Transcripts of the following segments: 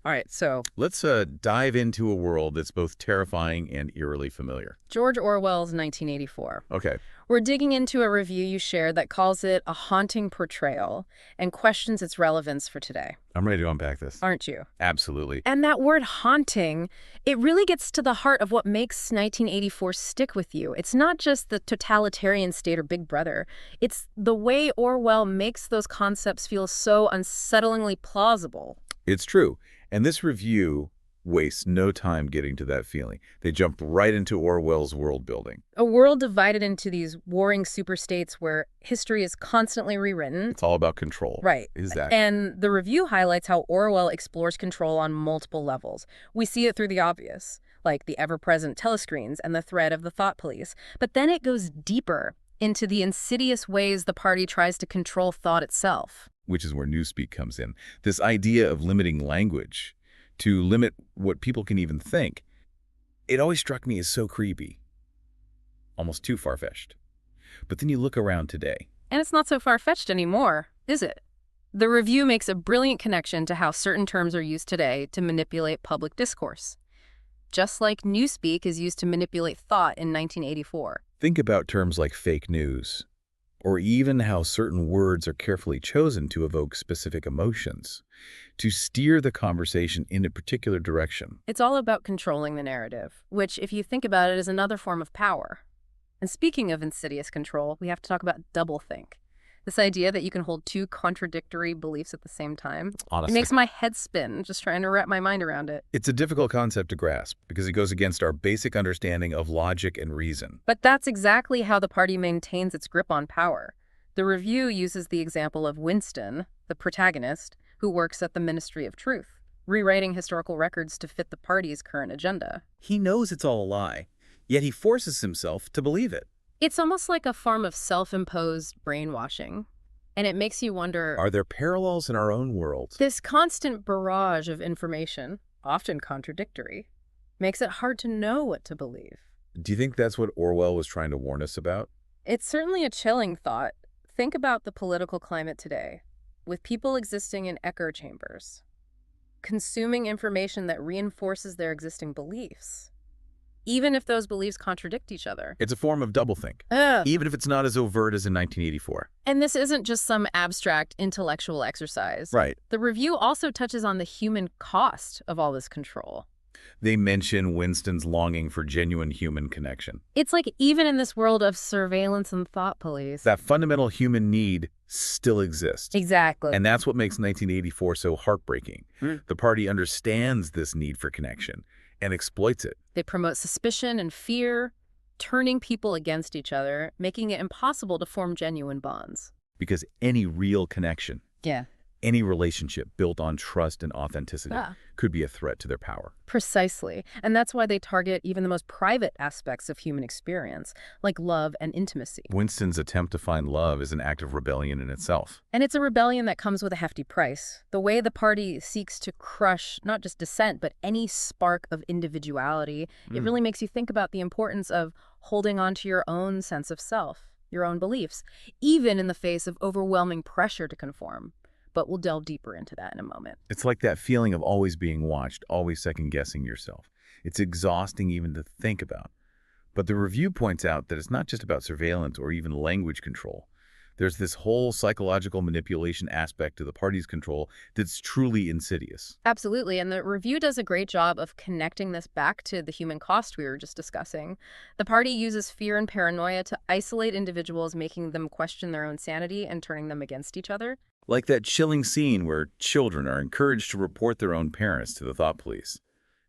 All right, so Let's dive into a world that's both terrifying and eerily familiar. George Orwell's 1984. Okay, We're digging into a review you shared that calls it a haunting portrayal and questions its relevance for today, I'm ready to unpack this. aren't you? Absolutely. And that word haunting, it really gets to the heart of what makes 1984 stick with you. It's not just the totalitarian state or Big Brother. It's the way Orwell makes those concepts feel so unsettlingly plausible. It's true. And this review wastes no time getting to that feeling. They jump right into Orwell's world building. A world divided into these warring superstates where history is constantly rewritten. It's all about control. Right. Exactly. And the review highlights how Orwell explores control on multiple levels. We see it through the obvious, like the ever-present telescreens and the threat of the thought police. But then it goes deeper into the insidious ways the party tries to control thought itself. Which is where newspeak comes in. This idea of limiting language to limit what people can even think. It always struck me as so creepy, almost too far-fetched. But then you look around today. And it's not so far-fetched anymore, is it? The review makes a brilliant connection to how certain terms are used today to manipulate public discourse. Just like newspeak is used to manipulate thought in 1984. Think about terms like fake news, or even how certain words are carefully chosen to evoke specific emotions, to steer the conversation in a particular direction. It's all about controlling the narrative, which, if you think about it, is another form of power. And speaking of insidious control, we have to talk about doublethink. This idea that you can hold two contradictory beliefs at the same time. Honestly, It makes my head spin just trying to wrap my mind around it. it's a difficult concept to grasp because it goes against our basic understanding of logic and reason. But that's exactly how the party maintains its grip on power. The review uses the example of Winston, the protagonist, who works at the Ministry of Truth, rewriting historical records to fit the party's current agenda. He knows it's all a lie, yet he forces himself to believe it. It's almost like a form of self-imposed brainwashing. And it makes you wonder, Are there parallels in our own world? this constant barrage of information, often contradictory, makes it hard to know what to believe. Do you think that's what Orwell was trying to warn us about? It's certainly a chilling thought. Think about the political climate today, with people existing in echo chambers, consuming information that reinforces their existing beliefs, even if those beliefs contradict each other. It's a form of doublethink, Ugh. even if it's not as overt as in 1984. And this isn't just some abstract intellectual exercise. Right. The review also touches on the human cost of all this control. They mention Winston's longing for genuine human connection. It's like even in this world of surveillance and thought police. That fundamental human need still exists. Exactly. And that's what makes 1984 so heartbreaking. Hmm. The party understands this need for connection and exploits it. They promote suspicion and fear, turning people against each other, making it impossible to form genuine bonds. Because any real connection, Yeah. any relationship built on trust and authenticity could be a threat to their power. Precisely. And that's why they target even the most private aspects of human experience, like love and intimacy. Winston's attempt to find love is an act of rebellion in itself. And it's a rebellion that comes with a hefty price. The way the party seeks to crush not just dissent, but any spark of individuality, it really makes you think about the importance of holding on to your own sense of self, your own beliefs, even in the face of overwhelming pressure to conform. But we'll delve deeper into that in a moment. It's like that feeling of always being watched, always second-guessing yourself. It's exhausting even to think about. But the review points out that it's not just about surveillance or even language control. There's this whole psychological manipulation aspect to the party's control that's truly insidious. Absolutely, and the review does a great job of connecting this back to the human cost we were just discussing. The party uses fear and paranoia to isolate individuals, making them question their own sanity and turning them against each other. Like that chilling scene where children are encouraged to report their own parents to the thought police.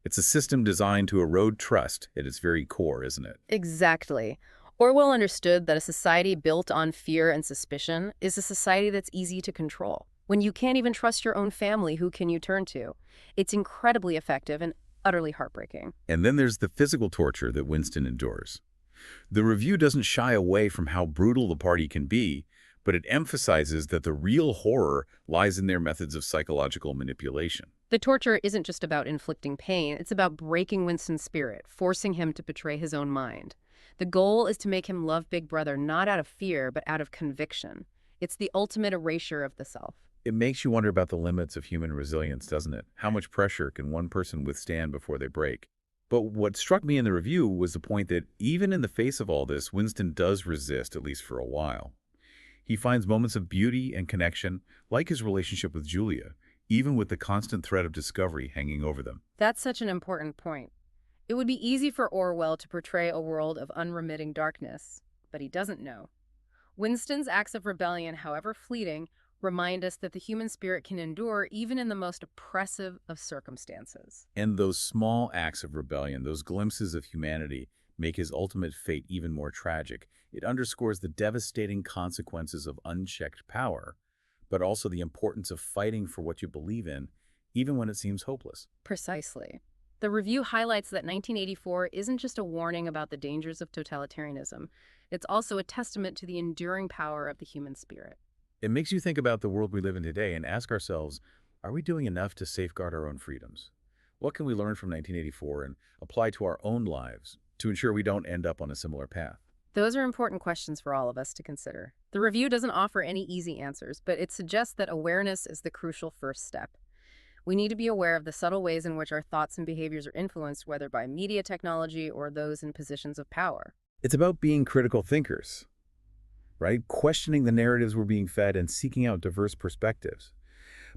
It's a system designed to erode trust at its very core, isn't it? Exactly. Orwell understood that a society built on fear and suspicion is a society that's easy to control. When you can't even trust your own family, who can you turn to? It's incredibly effective and utterly heartbreaking. And then there's the physical torture that Winston endures. The review doesn't shy away from how brutal the party can be, but it emphasizes that the real horror lies in their methods of psychological manipulation. The torture isn't just about inflicting pain, it's about breaking Winston's spirit, forcing him to betray his own mind. The goal is to make him love Big Brother not out of fear, but out of conviction. It's the ultimate erasure of the self. It makes you wonder about the limits of human resilience, doesn't it? How much pressure can one person withstand before they break? But what struck me in the review was the point that even in the face of all this, Winston does resist, at least for a while. He finds moments of beauty and connection, like his relationship with Julia, even with the constant threat of discovery hanging over them. That's such an important point. It would be easy for Orwell to portray a world of unremitting darkness, but he doesn't know. Winston's acts of rebellion, however fleeting, remind us that the human spirit can endure even in the most oppressive of circumstances. And those small acts of rebellion, those glimpses of humanity, make his ultimate fate even more tragic. It underscores the devastating consequences of unchecked power, but also the importance of fighting for what you believe in, even when it seems hopeless. Precisely. The review highlights that 1984 isn't just a warning about the dangers of totalitarianism. It's also a testament to the enduring power of the human spirit. It makes you think about the world we live in today and ask ourselves, are we doing enough to safeguard our own freedoms? What can we learn from 1984 and apply to our own lives to ensure we don't end up on a similar path? Those are important questions for all of us to consider. The review doesn't offer any easy answers, but it suggests that awareness is the crucial first step. We need to be aware of the subtle ways in which our thoughts and behaviors are influenced, whether by media technology or those in positions of power. It's about being critical thinkers, right? Questioning the narratives we're being fed and seeking out diverse perspectives.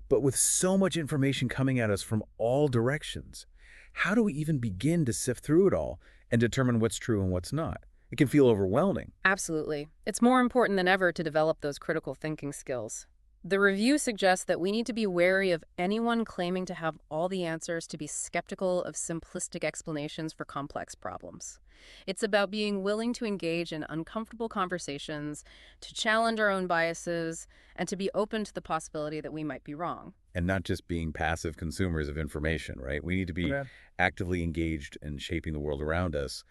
But with so much information coming at us from all directions, how do we even begin to sift through it all and determine what's true and what's not? It can feel overwhelming. Absolutely. It's more important than ever to develop those critical thinking skills. The review suggests that we need to be wary of anyone claiming to have all the answers, to be skeptical of simplistic explanations for complex problems. It's about being willing to engage in uncomfortable conversations, to challenge our own biases, and to be open to the possibility that we might be wrong. And not just being passive consumers of information, right? We need to be actively engaged in shaping the world around us.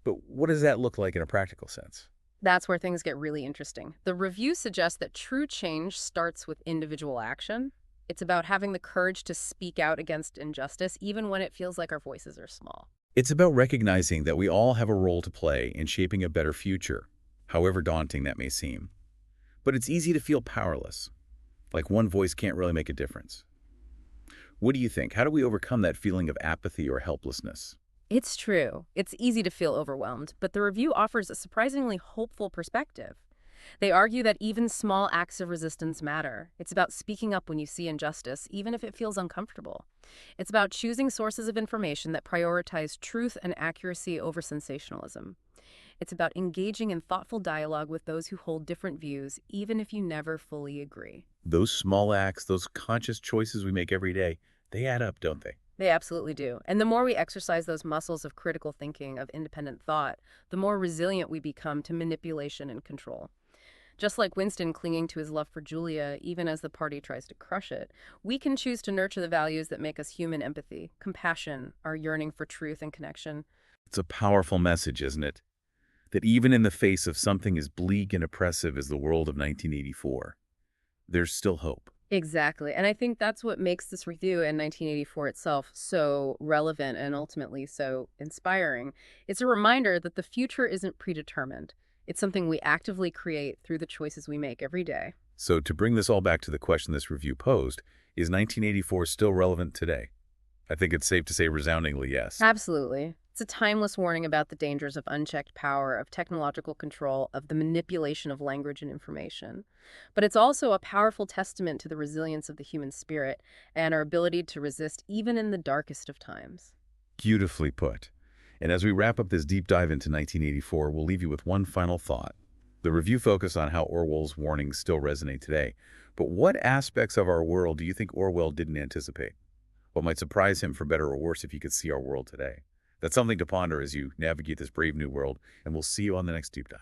But what does that look like in a practical sense? That's where things get really interesting. The review suggests that true change starts with individual action. It's about having the courage to speak out against injustice, even when it feels like our voices are small. It's about recognizing that we all have a role to play in shaping a better future, however daunting that may seem. But it's easy to feel powerless, like one voice can't really make a difference. What do you think? How do we overcome that feeling of apathy or helplessness? It's true. It's easy to feel overwhelmed, but the review offers a surprisingly hopeful perspective. They argue that even small acts of resistance matter. It's about speaking up when you see injustice, even if it feels uncomfortable. It's about choosing sources of information that prioritize truth and accuracy over sensationalism. It's about engaging in thoughtful dialogue with those who hold different views, even if you never fully agree. Those small acts, those conscious choices we make every day, they add up, don't they? They absolutely do. And the more we exercise those muscles of critical thinking, of independent thought, the more resilient we become to manipulation and control. Just like Winston clinging to his love for Julia, even as the party tries to crush it, we can choose to nurture the values that make us human: empathy, compassion, our yearning for truth and connection. It's a powerful message, isn't it? That even in the face of something as bleak and oppressive as the world of 1984, there's still hope. Exactly. And I think that's what makes this review in 1984 itself so relevant and ultimately so inspiring. It's a reminder that the future isn't predetermined. It's something we actively create through the choices we make every day. So to bring this all back to the question this review posed, is 1984 still relevant today? I think it's safe to say resoundingly yes. Absolutely. It's a timeless warning about the dangers of unchecked power, of technological control, of the manipulation of language and information. But it's also a powerful testament to the resilience of the human spirit and our ability to resist even in the darkest of times. Beautifully put. And as we wrap up this deep dive into 1984, we'll leave you with one final thought. The review focused on how Orwell's warnings still resonate today. But what aspects of our world do you think Orwell didn't anticipate? What might surprise him, for better or worse, if he could see our world today? That's something to ponder as you navigate this brave new world, and we'll see you on the next deep dive.